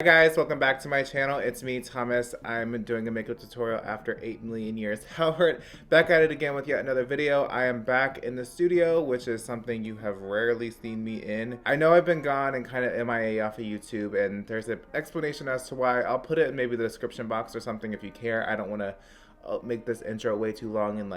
guys, welcome back to my channel. It's me, Thomas. I'm doing a makeup tutorial after 8 million years. Halbert, back at it again with yet another video. I am back in the studio, which is something you have rarely seen me in. I know I've been gone and kind of MIA off of YouTube, and there's an explanation as to why. I'll put it in maybe the description box or something if you care. I don't want to make this intro way too long and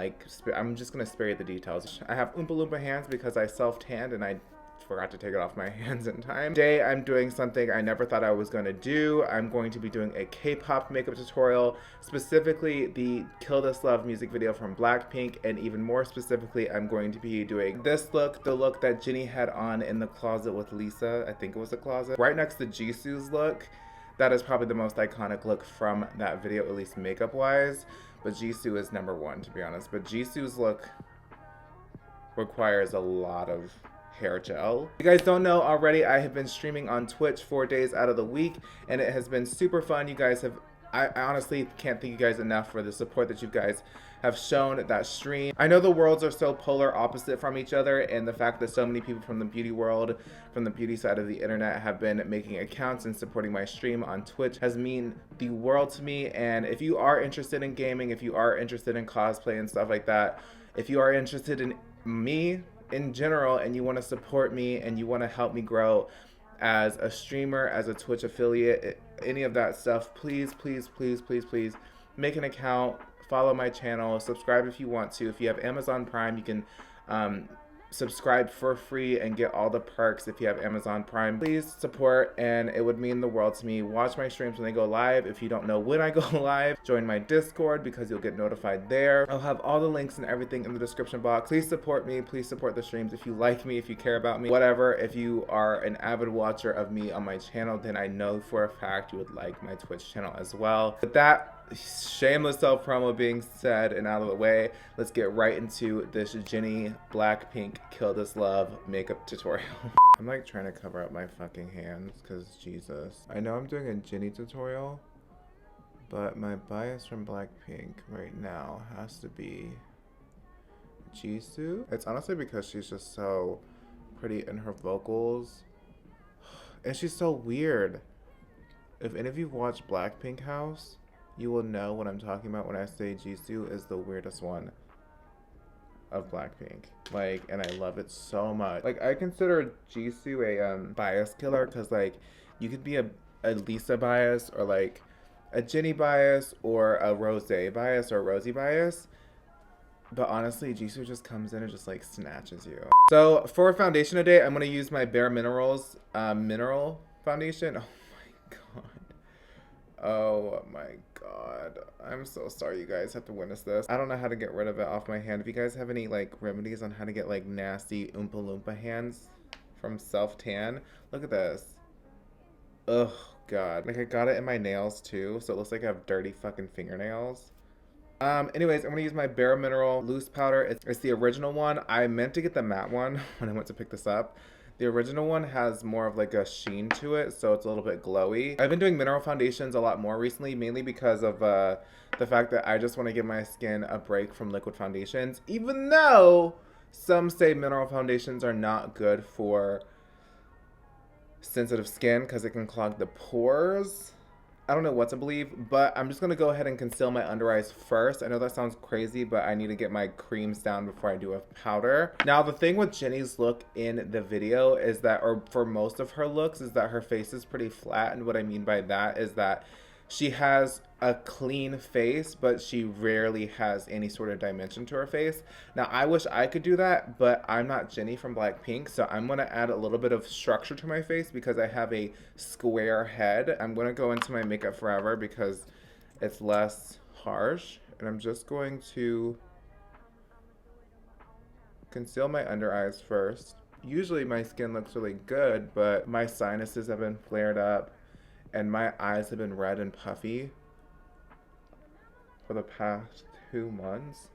I'm just going to spare you the details. I have Oompa Loompa hands because I self-tanned and I forgot to take it off my hands in time. Today I'm doing something I never thought I was going to do. I'm going to be doing a K-pop makeup tutorial, specifically the Kill This Love music video from BLACKPINK, and even more specifically I'm going to be doing this look, the look that Jennie had on in the closet with Lisa. I think it was a closet. Right next to Jisoo's look. That is probably the most iconic look from that video, at least makeup wise, but Jisoo is number one, to be honest. But Jisoo's look requires a lot of hair gel. If you guys don't know already, I have been streaming on Twitch 4 days out of the week, and it has been super fun. You guys have, I honestly can't thank you guys enough for the support that you guys have shown that stream. I know the worlds are so polar opposite from each other, and the fact that so many people from the beauty world, from the beauty side of the internet, have been making accounts and supporting my stream on Twitch has mean the world to me. And if you are interested in gaming, if you are interested in cosplay and stuff like that, if you are interested in me in general and you want to support me and you want to help me grow as a streamer, as a Twitch affiliate, any of that stuff, please make an account, follow my channel, subscribe if you want to. If you have Amazon Prime, you can subscribe for free and get all the perks if you have Amazon Prime. Please support, and it would mean the world to me. Watch my streams when they go live. If you don't know when I go live, join my Discord because you'll get notified there. I'll have all the links and everything in the description box. Please support me. Please support the streams if you like me, if you care about me, whatever. If you are an avid watcher of me on my channel, then I know for a fact you would like my Twitch channel as well. With that shameless self-promo being said and out of the way, let's get right into this Jennie BLACKPINK Kill This Love makeup tutorial. I'm like trying to cover up my fucking hands because Jesus. I know I'm doing a Jennie tutorial, but my bias from BLACKPINK right now has to be Jisoo. It's honestly because she's just so pretty in her vocals, and she's so weird. If any of you watch BLACKPINK House, you will know what I'm talking about when I say Jisoo is the weirdest one of BLACKPINK. Like, and I love it so much. Like, I consider Jisoo a bias killer because, like, you could be a Lisa bias or like a Jennie bias or a Rose bias or a Rosie bias. But honestly, Jisoo just comes in and just like snatches you. So for foundation today, I'm gonna use my Bare Minerals mineral foundation. Oh my god. I'm so sorry you guys have to witness this. I don't know how to get rid of it off my hand. If you guys have any like remedies on how to get like nasty Oompa Loompa hands from self-tan, look at this. Oh god. Like I got it in my nails too, so it looks like I have dirty fucking fingernails. Anyways, I'm gonna use my Bare Mineral loose powder. It's the original one. I meant to get the matte one when I went to pick this up. The original one has more of like a sheen to it, so it's a little bit glowy. I've been doing mineral foundations a lot more recently, mainly because of the fact that I just want to give my skin a break from liquid foundations, even though some say mineral foundations are not good for sensitive skin because it can clog the pores. I don't know what to believe, but I'm just going to go ahead and conceal my under eyes first. I know that sounds crazy, but I need to get my creams down before I do a powder. Now, the thing with Jennie's look in the video is that, or for most of her looks, is that her face is pretty flat. And what I mean by that is that she has a clean face, but she rarely has any sort of dimension to her face. Now, I wish I could do that, but I'm not Jennie from BLACKPINK, so I'm going to add a little bit of structure to my face because I have a square head. I'm going to go into my Makeup Forever because it's less harsh, and I'm just going to conceal my under eyes first. Usually my skin looks really good, but my sinuses have been flared up and my eyes have been red and puffy for the past 2 months,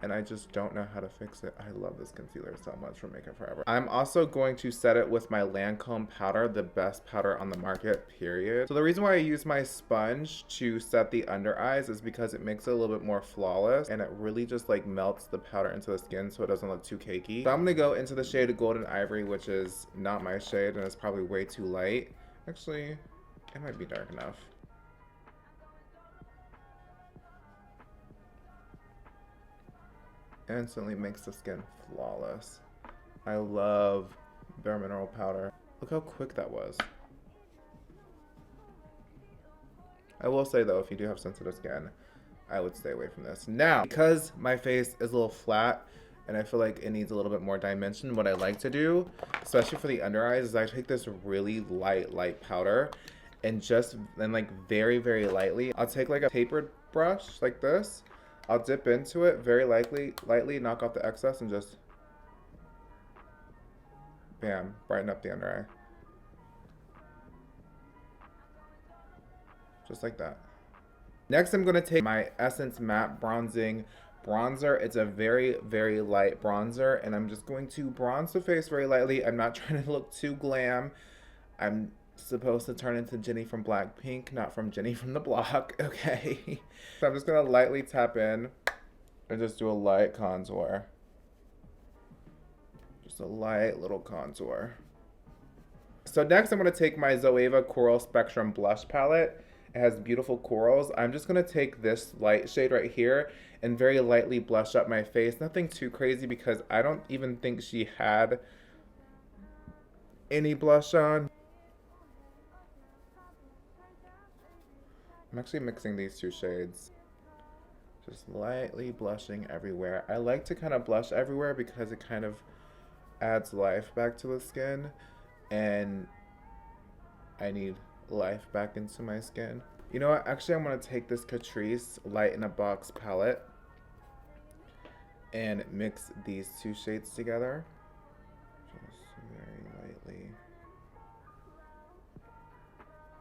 and I just don't know how to fix it. I love this concealer so much from Makeup Forever. I'm also going to set it with my Lancome powder, the best powder on the market, period. So the reason why I use my sponge to set the under eyes is because it makes it a little bit more flawless, and it really just like melts the powder into the skin so it doesn't look too cakey. So I'm gonna go into the shade Golden Ivory, which is not my shade and it's probably way too light. Actually, It might be dark enough. Instantly makes the skin flawless. I love Bare Mineral powder. Look how quick that was. I will say though, if you do have sensitive skin, I would stay away from this. Now, because my face is a little flat and I feel like it needs a little bit more dimension, what I like to do, especially for the under eyes, is I take this really light powder and like very, very lightly, I'll take like a tapered brush like this. I'll dip into it very lightly, knock off the excess and just bam, brighten up the under eye. Just like that. Next, I'm going to take my Essence Matte Bronzing Bronzer. It's a very, very light bronzer, and I'm just going to bronze the face very lightly. I'm not trying to look too glam. I'm supposed to turn into Jennie from BLACKPINK, not from Jennie from the block, okay? So I'm just going to lightly tap in and just do a light contour. Just a light little contour. So next, I'm going to take my Zoeva Coral Spectrum Blush Palette. It has beautiful corals. I'm just going to take this light shade right here and very lightly blush up my face. Nothing too crazy because I don't even think she had any blush on. I'm actually mixing these two shades. Just lightly blushing everywhere. I like to kind of blush everywhere because it kind of adds life back to the skin. And I need life back into my skin. You know what? Actually, I'm going to take this Catrice Light in a Box palette and mix these two shades together. Just very lightly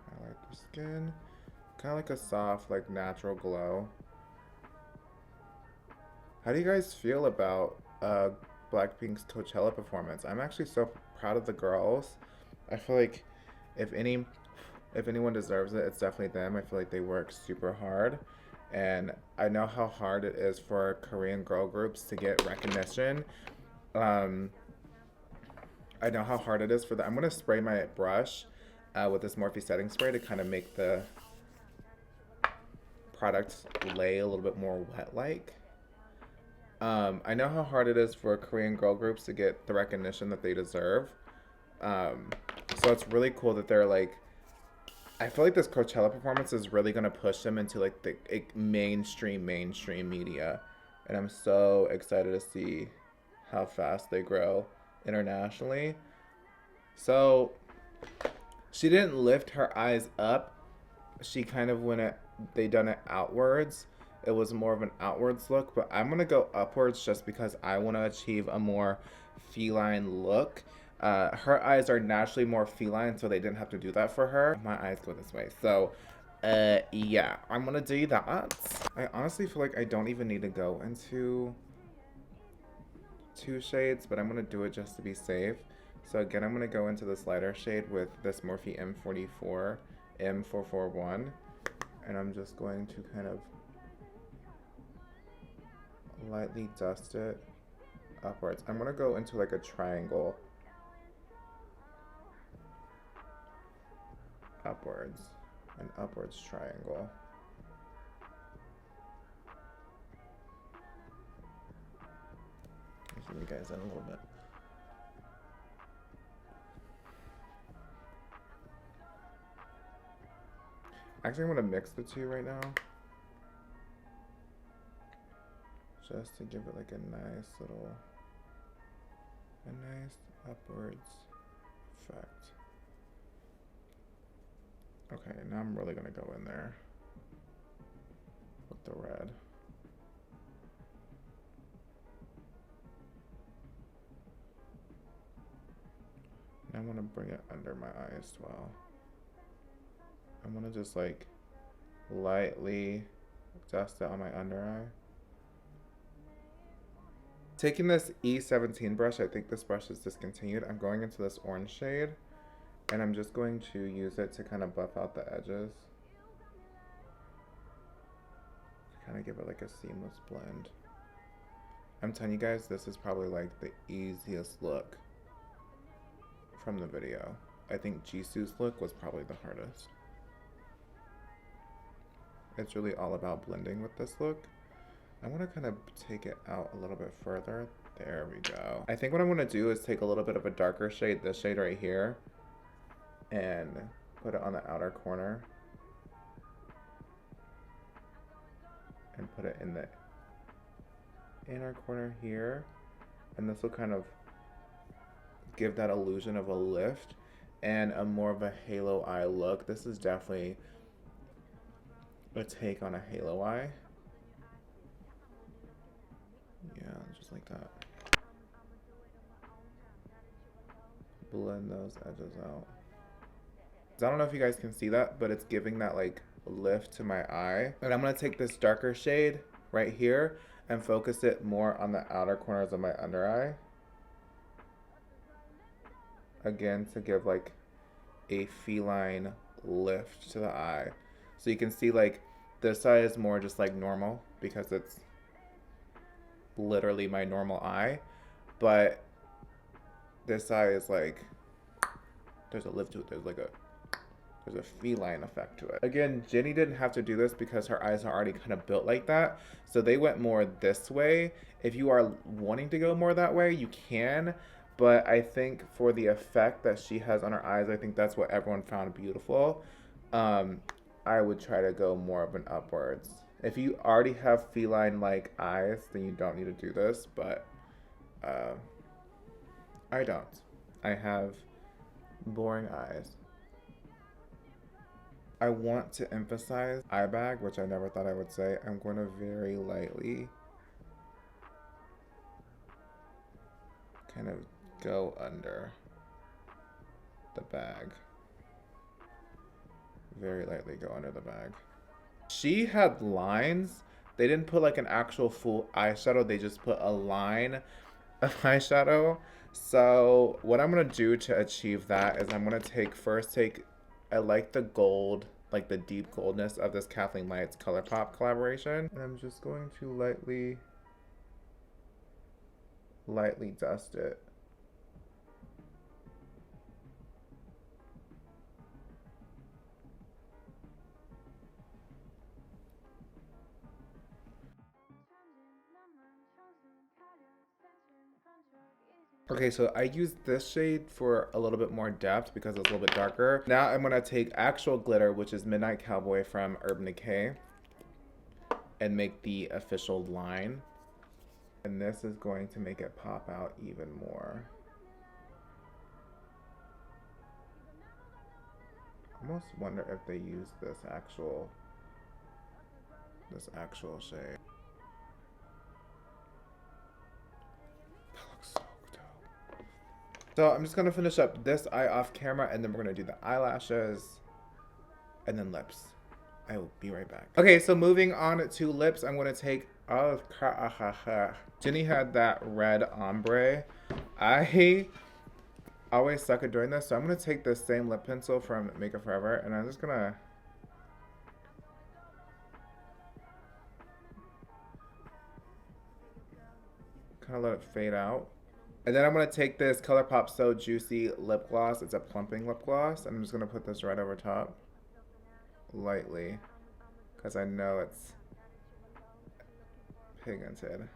highlight the skin. Kind of like a soft, like natural glow. How do you guys feel about BLACKPINK's Coachella performance? I'm actually so proud of the girls. I feel like if anyone deserves it, it's definitely them. I feel like they work super hard. And I know how hard it is for Korean girl groups to get recognition. I know how hard it is for them. I'm going to spray my brush with this Morphe setting spray to kind of make the product lay a little bit more wet-like. I know how hard it is for Korean girl groups to get the recognition that they deserve. So it's really cool that they're like, I feel like this Coachella performance is really going to push them into like the mainstream media. And I'm so excited to see how fast they grow internationally. So she didn't lift her eyes up. She kind of they done it outwards. It was more of an outwards look, but I'm going to go upwards just because I want to achieve a more feline look. Her eyes are naturally more feline, so they didn't have to do that for her. My eyes go this way. So, yeah, I'm going to do that. I honestly feel like I don't even need to go into two shades, but I'm going to do it just to be safe. So again, I'm going to go into this lighter shade with this Morphe M44 M441. And I'm just going to kind of lightly dust it upwards. I'm going to go into like a triangle. Upwards, an upwards triangle. I'll zoom you guys in a little bit. Actually, I'm going to mix the two right now. Just to give it like a nice upwards effect. Okay, now I'm really gonna go in there with the red. Now I'm gonna bring it under my eye as well. I'm gonna just like lightly dust it on my under eye. Taking this E17 brush, I think this brush is discontinued. I'm going into this orange shade. And I'm just going to use it to kind of buff out the edges. Kind of give it like a seamless blend. I'm telling you guys, this is probably like the easiest look from the video. I think Jisoo's look was probably the hardest. It's really all about blending with this look. I want to kind of take it out a little bit further. There we go. I think what I'm going to do is take a little bit of a darker shade, this shade right here, and put it on the outer corner. And put it in the inner corner here. And this will kind of give that illusion of a lift and a more of a halo eye look. This is definitely a take on a halo eye. Yeah, just like that. Blend those edges out. I don't know if you guys can see that, but it's giving that like lift to my eye. And I'm gonna take this darker shade right here and focus it more on the outer corners of my under eye. Again, to give like a feline lift to the eye. So you can see like this eye is more just like normal because it's literally my normal eye, but this eye is like, there's a lift to it, there's a feline effect to it. Again, Jennie didn't have to do this because her eyes are already kind of built like that, so they went more this way. If you are wanting to go more that way, you can, but I think for the effect that she has on her eyes, I think that's what everyone found beautiful. I would try to go more of an upwards. If you already have feline-like eyes, then you don't need to do this, but I don't. I have boring eyes. I want to emphasize eye bag, which I never thought I would say. I'm going to very lightly kind of go under the bag. Very lightly go under the bag. She had lines. They didn't put like an actual full eyeshadow. They just put a line of eyeshadow. So what I'm going to do to achieve that is I'm going to take, I like the gold, like the deep goldness of this Kathleen Lights ColourPop collaboration. And I'm just going to lightly dust it. Okay, so I used this shade for a little bit more depth because it's a little bit darker. Now I'm gonna take actual glitter, which is Midnight Cowboy from Urban Decay, and make the official line. And this is going to make it pop out even more. I almost wonder if they used this actual shade. So I'm just going to finish up this eye off camera, and then we're going to do the eyelashes and then lips. I will be right back. Okay, so moving on to lips, I'm going to take, Jennie had that red ombre. I always suck at doing this, so I'm going to take this same lip pencil from Makeup Forever, and I'm just going to kind of let it fade out. And then I'm going to take this ColourPop So Juicy lip gloss. It's a plumping lip gloss. And I'm just going to put this right over top. Lightly. Because I know it's pigmented.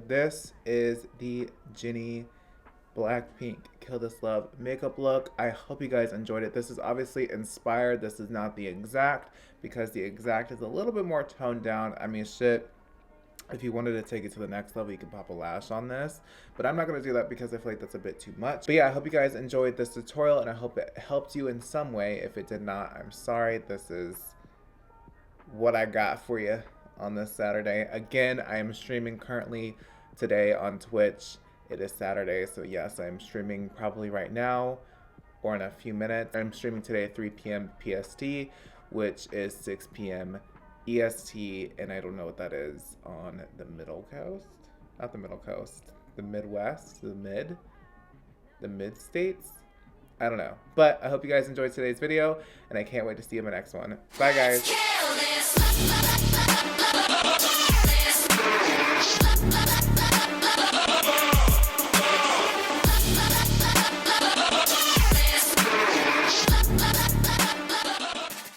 This is the Jennie BLACKPINK Kill This Love makeup look. I hope you guys enjoyed it. This is obviously inspired. This is not the exact, because the exact is a little bit more toned down. I mean, shit. If you wanted to take it to the next level, you could pop a lash on this. But I'm not going to do that because I feel like that's a bit too much. But yeah, I hope you guys enjoyed this tutorial, and I hope it helped you in some way. If it did not, I'm sorry. This is what I got for you on this Saturday. Again, I am streaming currently today on Twitch. It is Saturday, so yes, I'm streaming probably right now or in a few minutes. I'm streaming today at 3 p.m. PST, which is 6 p.m. EST, and I don't know what that is on the middle coast. Not the middle coast. The Midwest? The mid states? I don't know. But I hope you guys enjoyed today's video, and I can't wait to see you in my next one. Bye, guys.